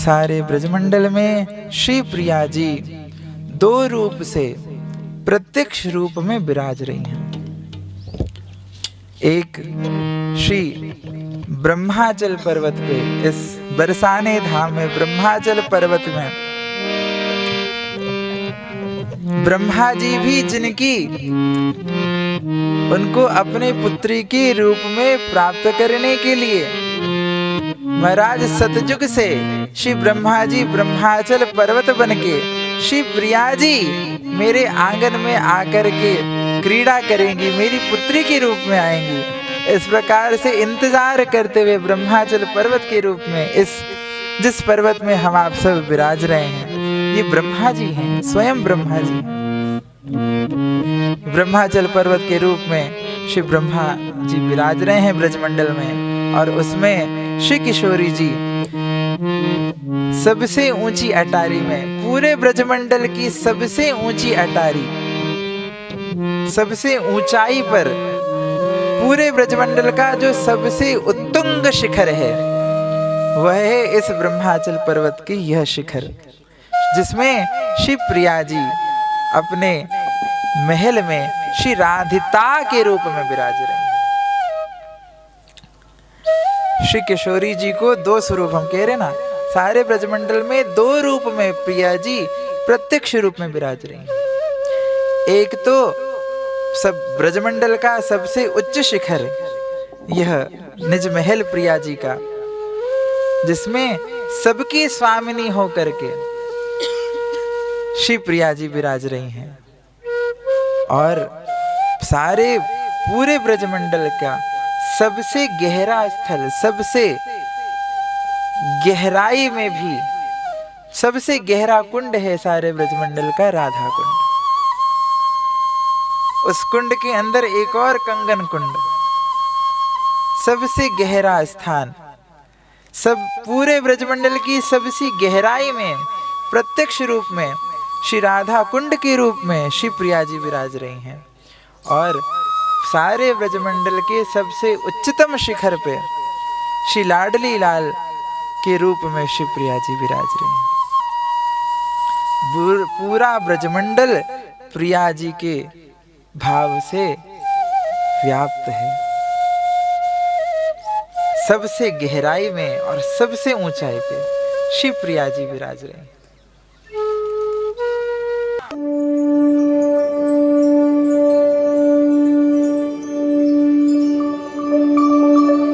सारे ब्रजमंडल में श्री प्रिया जी दो रूप से प्रत्यक्ष रूप में विराज रही हैं। एक श्री ब्रह्माचल पर्वत पे, इस बरसाने धाम में ब्रह्माचल पर्वत में ब्रह्मा जी भी जिनकी उनको अपने पुत्री के रूप में प्राप्त करने के लिए महाराज सतयुग से श्री ब्रह्मा जी ब्रह्माचल पर्वत बनके श्री प्रिया जी मेरे आंगन में आकर के क्रीड़ा करेंगी, मेरी पुत्री के रूप में आएंगी। इस प्रकार से इंतजार करते हुए ब्रह्माचल पर्वत के रूप में इस जिस पर्वत में हम आप सब विराज रहे हैं, ये ब्रह्मा जी हैं, स्वयं ब्रह्मा जी। ब्रह्माचल पर्वत के रूप में श्री ब्रह्मा जी विराज रहे हैं ब्रजमंडल में, और उसमें श्री किशोरी जी सबसे ऊंची अटारी में, पूरे ब्रजमंडल की सबसे ऊंची अटारी, सबसे ऊंचाई पर, पूरे ब्रजमंडल का जो सबसे उत्तुंग शिखर है वह है इस ब्रह्माचल पर्वत की यह शिखर, जिसमें श्री प्रिया जी अपने महल में श्री राधिता के रूप में विराज रहे हैं। श्री किशोरी जी को दो स्वरूप हम कह रहे ना, सारे ब्रजमंडल में दो रूप में प्रिया जी प्रत्यक्ष रूप में विराज रही हैं। एक तो सब ब्रजमंडल का सबसे उच्च शिखर, यह निज महल प्रिया जी का, जिसमें सबकी स्वामिनी होकर के श्री प्रिया जी विराज रही हैं, और सारे पूरे ब्रजमंडल का सबसे गहरा स्थल, सबसे गहराई में भी सबसे गहरा कुंड है सारे ब्रजमंडल का, राधा कुंड। उस कुंड के अंदर एक और कंगन कुंड, सबसे गहरा स्थान, सब पूरे ब्रजमंडल की सबसे गहराई में प्रत्यक्ष रूप में श्री राधा कुंड के रूप में श्री प्रिया जी विराज रही हैं, और सारे ब्रजमंडल के सबसे उच्चतम शिखर पे श्री लाडली लाल के रूप में श्री प्रिया जी विराज रही हैं। पूरा ब्रजमंडल प्रिया जी के भाव से व्याप्त है, सबसे गहराई में और सबसे ऊंचाई पे श्री प्रिया जी विराज रहे हैं।